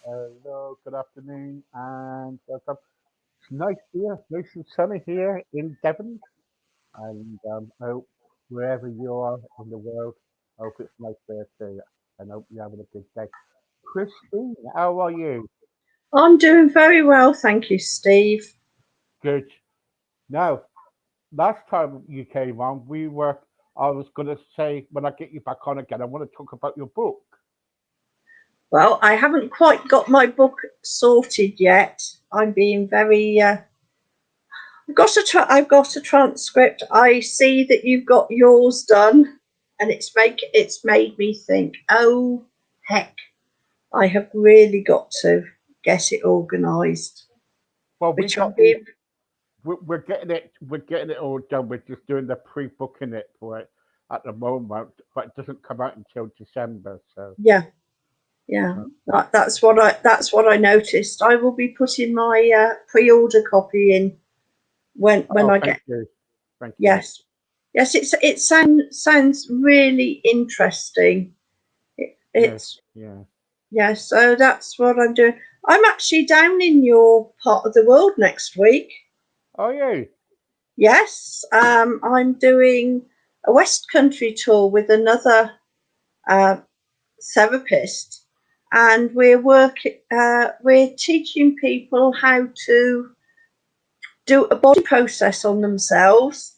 Hello, good afternoon, and welcome. It's nice here, nice and sunny here in Devon, and I hope wherever you are in the world, I hope it's nice there too, and I hope you're having a good day. Christine, how are you? I'm doing very well, thank you, Steve. Good. Now, last time you came on, I was going to say, when I get you back on again, I want to talk about your book. Well, I haven't quite got my book sorted yet. I'm being very. I've got a transcript. I see that you've got yours done, and it's made me think. Oh heck, I have really got to get it organised. Well, we Which I'm got the being. we're getting it all done. We're just doing the pre-booking it for it at the moment, but it doesn't come out until December. So Yeah, yeah. uh, That's what I noticed. I will be putting my pre-order copy in when oh, I thank get. you, thank you. Yes, yes, it sounds really interesting. Yes, It's yeah. yeah, so that's what I'm doing. I'm actually down in your part of the world next week. Oh, yeah. Yes, I'm doing a West Country tour with another uh, therapist, and we're teaching people how to do a body process on themselves,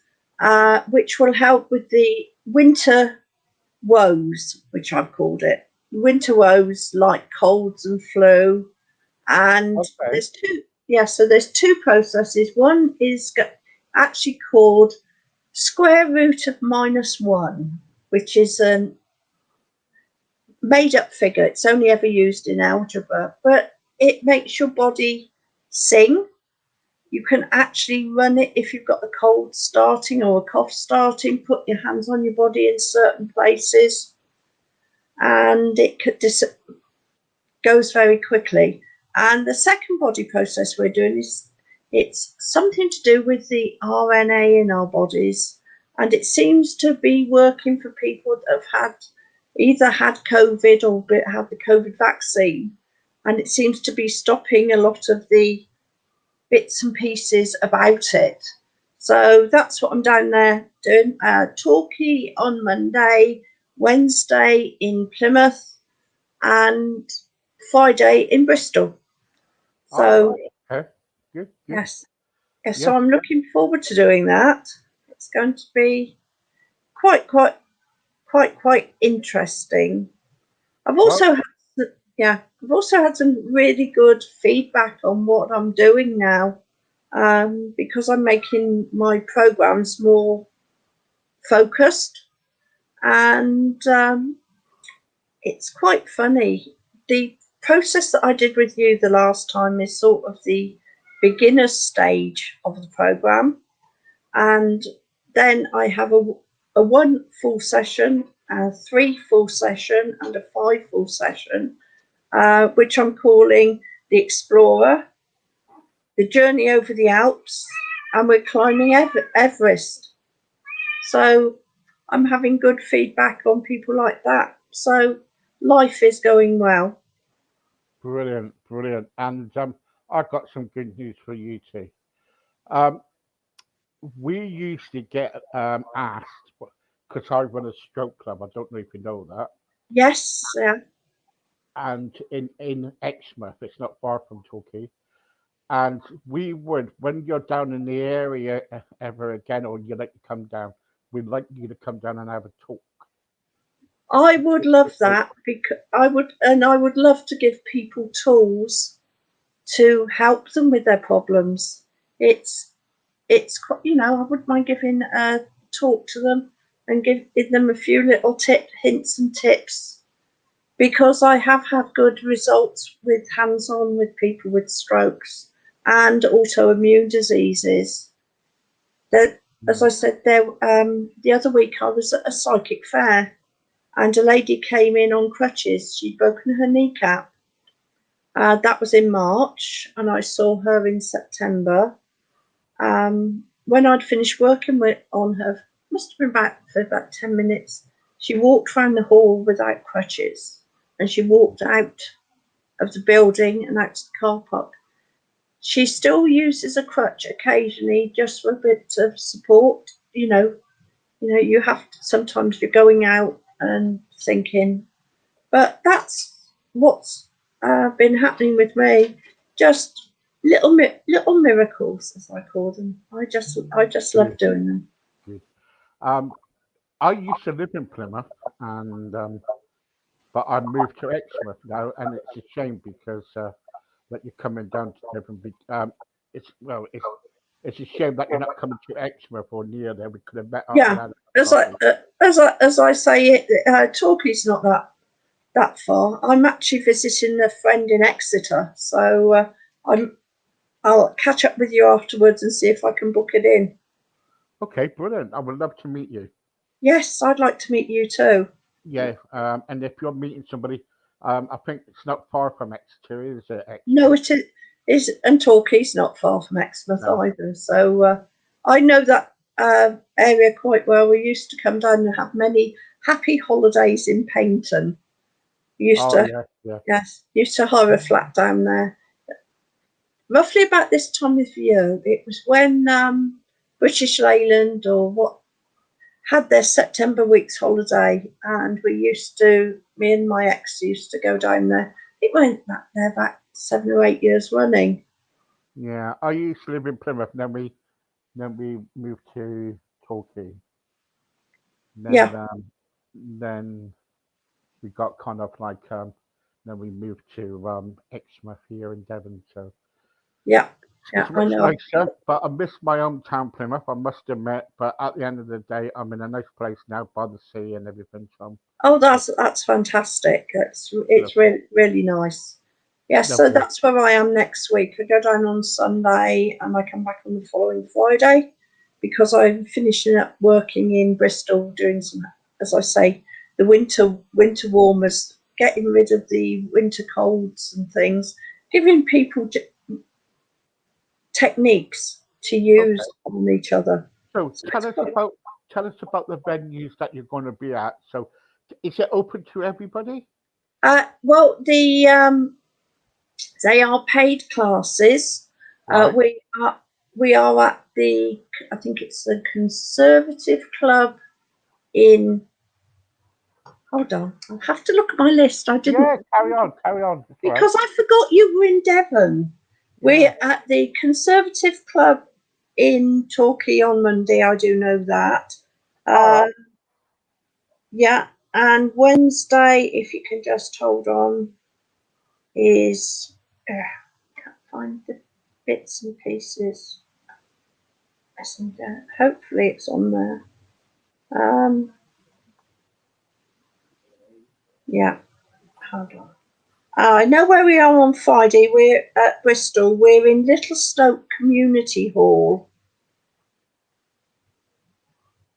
which will help with the winter woes, which I've called it. Winter woes like colds and flu. And Okay. there's so there's two processes. One is actually called square root of -1, which is a made up figure. It's only ever used in algebra, but it makes your body sing. You can actually run it if you've got a cold starting or a cough starting, put your hands on your body in certain places, and it goes very quickly. And the second body process we're doing is it's something to do with the RNA in our bodies, and it seems to be working for people that have either had COVID or had the COVID vaccine, and it seems to be stopping a lot of the bits and pieces about it. So that's what I'm down there doing. Torquay on Monday, Wednesday in Plymouth, and Friday in Bristol. All So right. Okay. Good. Good. yes, yes. So Yes. I'm looking forward to doing that. It's going to be quite, quite, quite interesting. I've Well, also had, yeah, I've also had some really good feedback on what I'm doing now, because I'm making my programs more focused, and it's quite funny. The process that I did with you the last time is sort of the beginner stage of the program, and then I have a one full session, a three full session, and a five full session, which I'm calling the Explorer, the journey over the Alps, and we're climbing Everest. So I'm having good feedback on people like that. So life is going well. brilliant, brilliant. And I've got some good news for you too. Um, we used to get asked because I run a stroke club. I don't know if you know that. Yes, yeah. And in Exmouth, it's not far from Torquay. And we would, when you're down in the area ever again, or you'd like to come down, we'd like you to come down and have a talk. I would love that because I would love to give people tools to help them with their problems. It's I wouldn't mind giving a talk to them and give them a few little hints and tips, because I have had good results with hands-on with people with strokes and autoimmune diseases. That, as I said, the other week I was at a psychic fair, and a lady came in on crutches. She'd broken her kneecap. That was in March, and I saw her in September. When I'd finished working on her, must have been for about 10 minutes, she walked around the hall without crutches, and she walked out of the building and out to the car park. She still uses a crutch occasionally just for a bit of support. You have to, sometimes you're going out and thinking, but that's what's been happening with me. Just little miracles, as I call them. I just love Good, doing them. good. Um, I used to live in Plymouth, and but I moved to Exmouth now, and it's a shame because that you're coming down to Devon. It's well, it's a shame that you're not coming to Exmouth or near there. We could have met up and Yeah, had a as I coffee. as I say, Torquay's not that far. I'm actually visiting a friend in Exeter, so I'll catch up with you afterwards and see if I can book it in. Okay, brilliant. I would love to meet you. Yes, I'd like to meet you too. Yeah, and if you're meeting somebody, I think it's not far from Exeter, is it? No, Exmouth? it is, and Torquay's not far from Exmouth No. either. So I know that area quite well. We used to come down and have many happy holidays in Paynton. We used Oh to, yeah, yeah. yes, used to hire a flat down there. Roughly about this time of year, it was when British Leyland or what had their September week's holiday, and me and my ex used to go down there. It went back there about 7 or 8 years running. Yeah, I used to live in Plymouth. Then we moved to Torquay. Yeah, Then we got kind of like then we moved to Exmouth here in Devon. So yeah, it's yeah, I much know. nicer, but I miss my hometown Plymouth. I must admit. But at the end of the day, I'm in a nice place now by the sea and everything. So Oh, I'm that's fantastic. It's lovely, really nice. Yes, so lovely. that's where I am next week. I go down on Sunday and I come back on the following Friday, because I'm finishing up working in Bristol doing some, as I say, the winter warmers, getting rid of the winter colds and things, giving people techniques to Okay. use on each other. So So it's quite, tell us about the venues that you're going to be at. So is it open to everybody? well, they are paid classes. Uh, Right. we are we are at the, I think it's the Conservative Club in. Hold on, I'll have to look at my list. I didn't, Yeah. Carry on. Carry on. That's all right. because I forgot you were in Devon. Yeah. We're at the Conservative Club in Torquay on Monday. I do know that. All right. Uh, yeah, and Wednesday, if you can just hold on, is can't find the bits and pieces. Messenger. Hopefully it's on there. Um, yeah, hold on. I know where we are on Friday. We're at Bristol. We're in Little Stoke Community Hall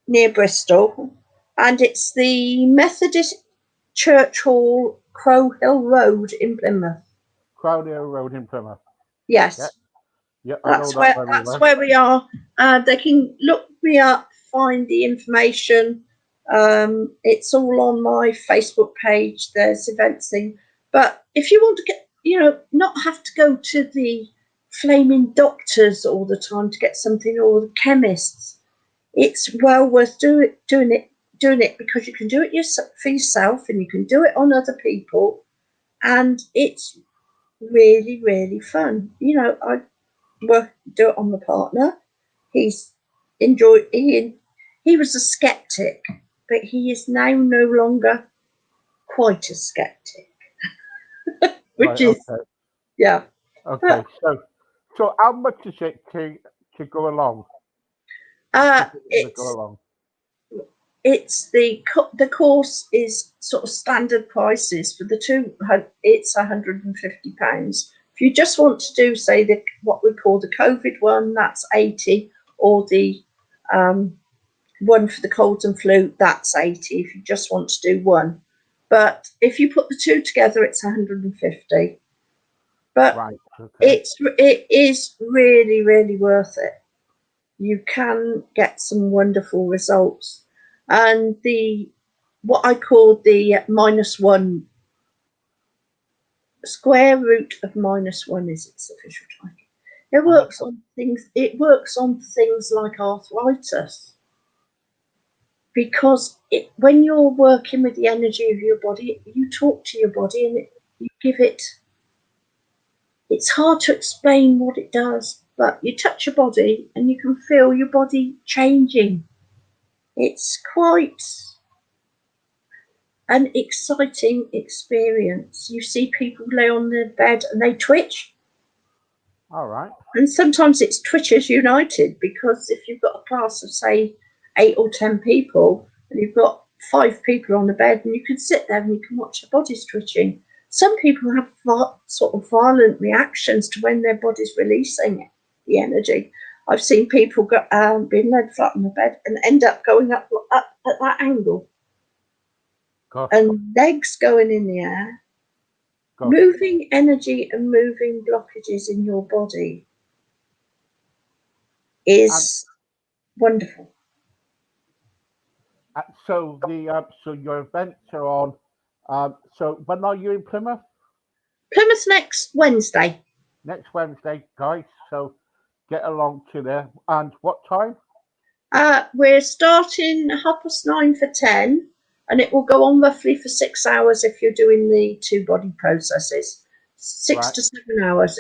near Bristol, and it's the Methodist Church Hall, Crow Hill Road in Plymouth. Crowdale Road in Plymouth. Yeah. Yes, Yeah. I know that's that where very that's well. where we are. They can look me up, find the information. It's all on my Facebook page. There's events thing. But if you want to get, not have to go to the flaming doctors all the time to get something, or the chemists, it's well worth doing it because you can do it for yourself, and you can do it on other people, and it's really really fun. I do it on the partner. He's enjoyed. He was a skeptic, but he is now no longer quite a skeptic, which Right. is, Okay. yeah. Okay. But So how much is it to go along? To uh, get you to go it's along. it's the course is sort of standard prices for the two. It's £150. If you just want to do, say, the what we call the COVID one, that's 80, or the one for the colds and flu, that's 80. If you just want to do one, but if you put the two together, it's 150. But Right. Okay. it is really, really worth it. You can get some wonderful results. And the what I call the -1 square root of -1 is its official title. It And works on things. It works on things like arthritis, because when you're working with the energy of your body, you talk to your body and you give it. It's hard to explain what it does, but you touch your body and you can feel your body changing. It's quite an exciting experience. You see people lay on their bed and they twitch. all right. And sometimes it's Twitchers United, because if you've got a class of, say, 8 or 10 people, and you've got 5 people on the bed, and you can sit there and you can watch their bodies twitching. Some people have sort of violent reactions to when their body's releasing the energy. I've seen people being laid flat on the bed and end up going up at that angle. Gosh. And legs going in the air. Gosh. Moving energy and moving blockages in your body is wonderful. So so your events are on. So when are you in Plymouth? Plymouth next Wednesday. Next Wednesday, guys. So get along to there. And what time? We're starting 9:30 for 10, and it will go on roughly for 6 hours if you're doing the two body processes. 6 Right. to 7 hours.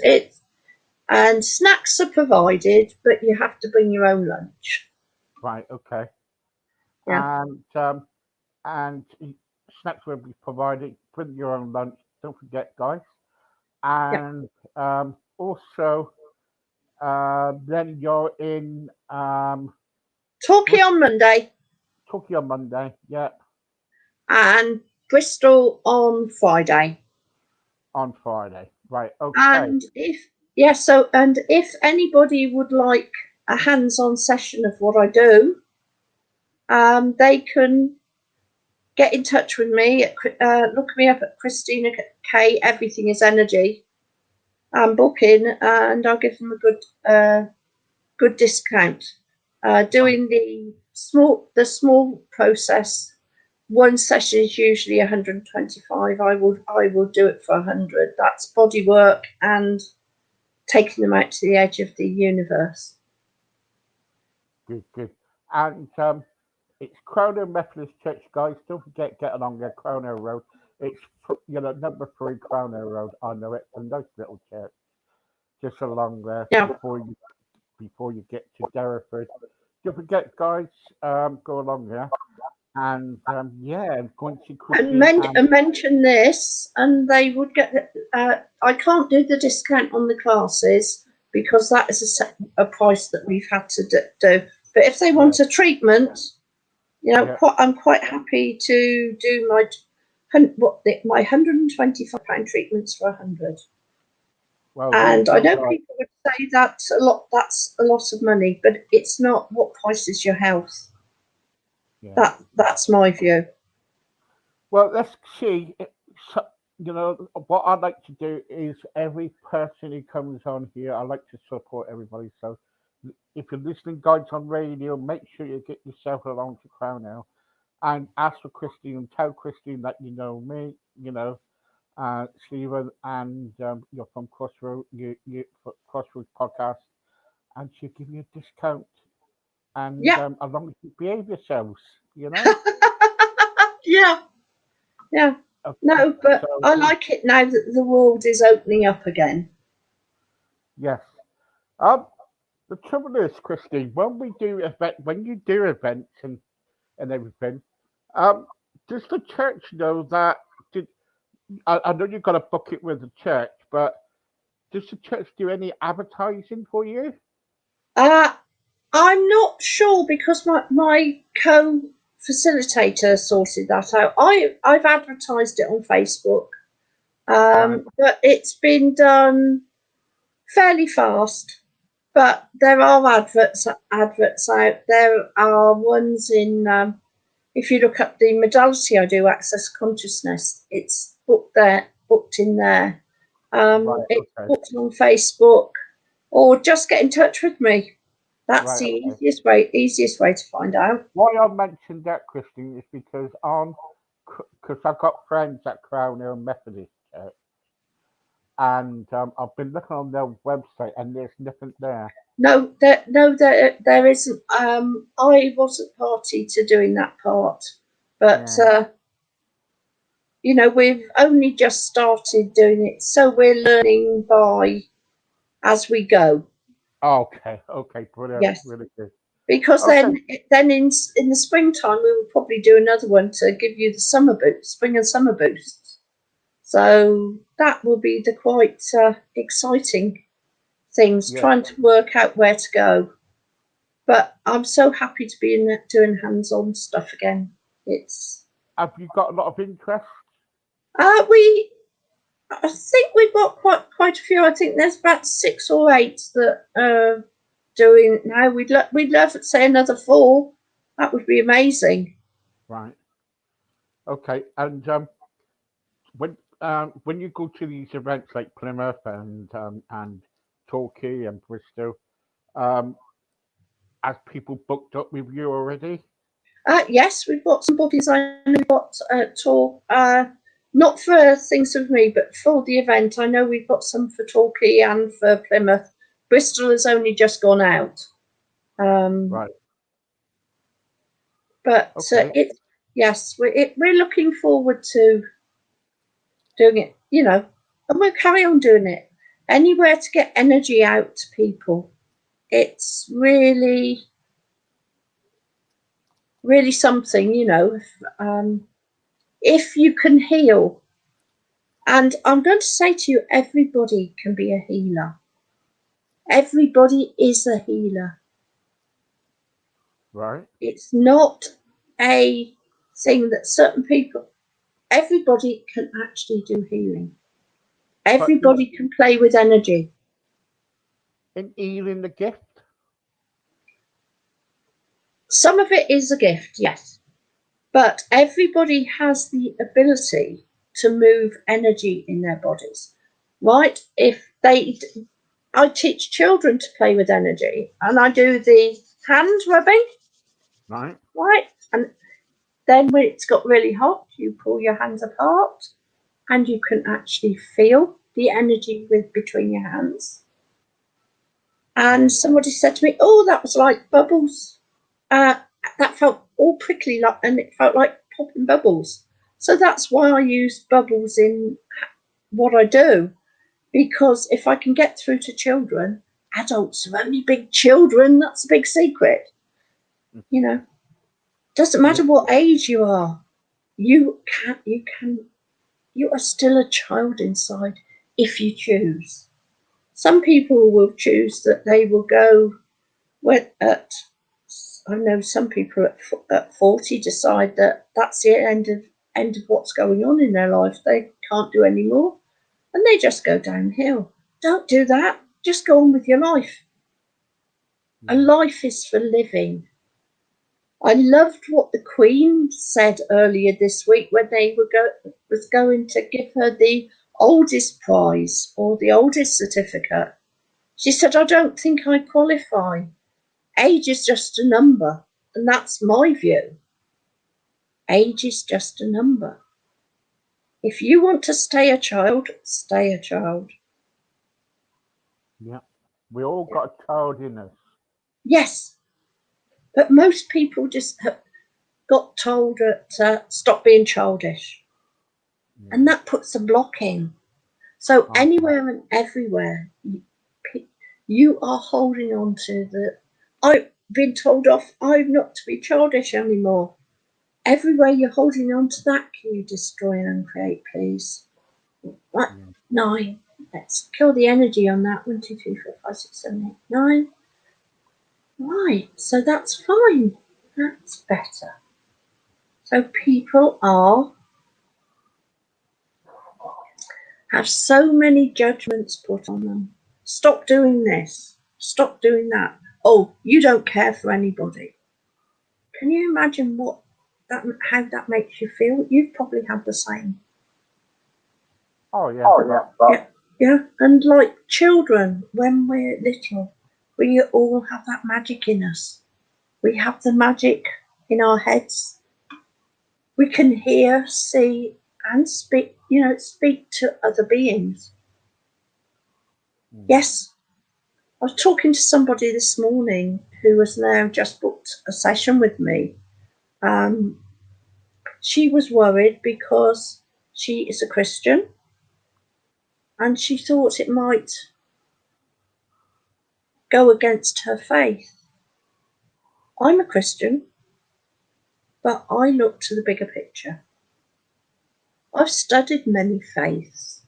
And snacks are provided, but you have to bring your own lunch. Right. Okay. Yeah. And snacks will be provided. Bring your own lunch. Don't forget, guys. And also, then you're in Torquay on Monday Tokyo on Monday. Yeah, and Bristol on Friday. on Friday. Right. Okay. And if anybody would like a hands-on session of what I do, they can get in touch with me. Look me up at Christina K. Everything is Energy. Book in, and I'll give them a good discount. Doing the small process, one session is usually 125. I will do it for 100. That's body work and taking them out to the edge of the universe. Good. Good. And it's Crono Methodist Church, guys. Don't forget, get along there, Crono Road. It's number 3 Crono Road. I know it. A nice little church just along there Yeah. before you get to Derriford. Don't forget, guys. Go along there. And going to And Christine. mention this, and they would get. I can't do the discount on the classes because that is a price that we've had to do. But if they want a treatment, I'm quite happy to do my £125 treatments for 100. Well, And I know people would say that's a lot. That's a lot of money, but it's not. What price is your health? Yeah. That's my view. Well, let's see. What I'd like to do is every person who comes on here, I like to support everybody. So if you're listening, guys, on radio, make sure you get yourself along to Crownell and ask for Christine and tell Christine that you know me, Stephen, and you're from Crossroads Podcast, and she'll give you a discount. And Yeah. as long as you behave yourselves, Yeah. Yeah. Okay, No, but so I like it now that the world is opening up again. yes. The trouble is, Christine, when you do events and everything, um, does the church know that? Did I know you've got to book it with the church, but does the church do any advertising for you? I'm not sure, because my facilitator sorted that out. I've advertised it on Facebook, Right. but it's been done fairly fast. But there are adverts out. There are ones in. If you look up the modality I do, access consciousness, it's booked in there. Right. It's Okay. booked on Facebook, or just get in touch with me. That's Right. the Okay. easiest way to find out. Why I mentioned that, Christine, is because because I've got friends at Crown Hill Methodist Church, and I've been looking on their website, and there's nothing there. No, there isn't. I wasn't party to doing that part, but Yeah. we've only just started doing it, so we're learning by as we go. Okay. Okay. Brilliant. Yes, Really good. because Okay. then in the springtime we will probably do another one to give you the summer boost, spring and summer boosts. So that will be the quite exciting things, Yeah. trying to work out where to go. But I'm so happy to be doing hands-on stuff again. It's Have you got a lot of interest? we I think we've got quite a few. I think there's about 6 or 8 that are doing it now. We'd love to say another 4. That would be amazing. Right. Okay. And when you go to these events like Plymouth and Torquay and Bristol, um, have people booked up with you already? Yes, we've got some bookings. I know we've got talk. Not for things with me, but for the event. I know we've got some for Torquay and for Plymouth. Bristol has only just gone out. Um, Right. but Okay. yes, we're looking forward to doing it, and we'll carry on doing it. Anywhere to get energy out to people. It's really, really something, if you can heal. And I'm going to say to you, everybody can be a healer. Everybody is a healer. Right. It's not a thing that certain people, everybody can actually do healing. But in, Everybody can play with energy. in healing the gift. Some of it is a gift, yes, but everybody has the ability to move energy in their bodies, right? I teach children to play with energy, and I do the hand rubbing, Right. right? And then when it's got really hot, you pull your hands apart, and you can actually feel the energy between your hands. And Yeah. somebody said to me, "Oh, that was like bubbles." Uh, that felt all prickly, and it felt like popping bubbles. So that's why I use bubbles in what I do, because if I can get through to children, adults are only big children. That's a big secret. You know, doesn't Yeah. matter what age you are. You are still a child inside if you choose. Some people will choose that they will go when at I know some people at 40 decide that that's the end of what's going on in their life. They can't do any more, and they just go downhill. Don't do that. Just go on with your life. A Yeah. life is for living. I loved what the Queen said earlier this week when they was going to give her the oldest prize or the oldest certificate. She said, "I don't think I qualify. Age is just a number." And that's my view. Age is just a number. If you want to stay a child, stay a child. Yeah. We all got a child in us. Yes, but most people just got told that stop being childish, and Yeah. that puts a block in. So Okay. anywhere and everywhere, you are holding on to the. I've been told off. I'm not to be childish anymore. Everywhere you're holding on to that, can you destroy and uncreate, please? Right, Yeah. 9. Let's kill the energy on that. 1, 2, 3, 4, 5, 6, 7, 8, 9. Right, so that's fine. That's better. So people have so many judgments put on them. Stop doing this. Stop doing that. Oh, you don't care for anybody. Can you imagine how that makes you feel? You've probably had the same. Oh yeah, but Yeah. And like children, when we're little, we all have that magic in us. We have the magic in our heads. We can hear, see, and speak to other beings. Yes, I was talking to somebody this morning who has now just booked a session with me. She was worried because she is a Christian and she thought it might go against her faith. I'm a Christian, but I look to the bigger picture. I've studied many faiths,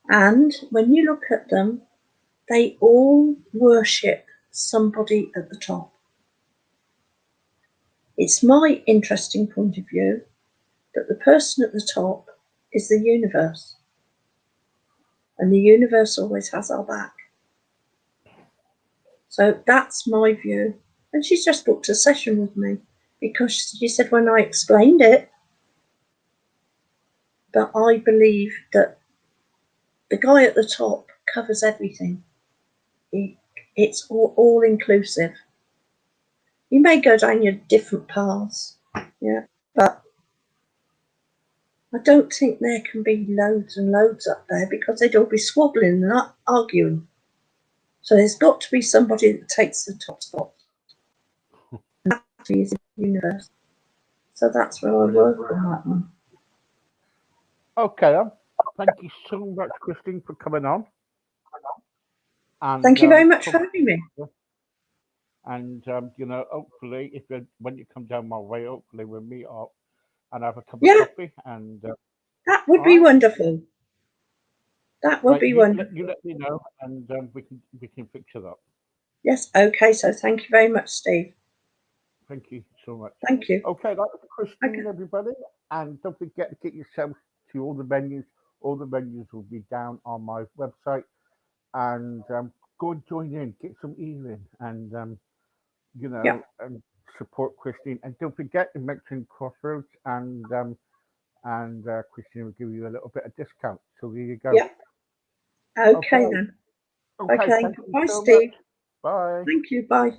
and when you look at them, they all worship somebody at the top. It's my interesting point of view that the person at the top is the universe, and the universe always has our back. So that's my view. And she's just booked a session with me because she said when I explained it, that I believe that the guy at the top covers everything. It's all inclusive. You may go down your different paths, yeah, but I don't think there can be loads and loads up there because they'd all be squabbling and arguing. So there's got to be somebody that takes the top spot. And that is the universe. So that's where I work on that one. okay then. Thank you so much, Christine, for coming on. And Thank you very much for having me. and hopefully, if when you come down my way, hopefully we'll meet up and have a cup of Yeah, coffee. And that would all be right, wonderful. That would right, be wonderful. you let me know, and we can fix it up. Yes, okay, so thank you very much, Steve. Thank you so much. Thank you. Okay, that was Okay. Christine, everybody, and don't forget to get yourself to all the menus. All the menus will be down on my website, and go and join in, get some healing, and Yeah, and support Christine. And don't forget to mention Crossroads, and Christine will give you a little bit of discount. So there you go. yeah. Okay Okay. then. Okay. Okay. Thank you Bye, so much. Steve. Bye. Thank you. Bye.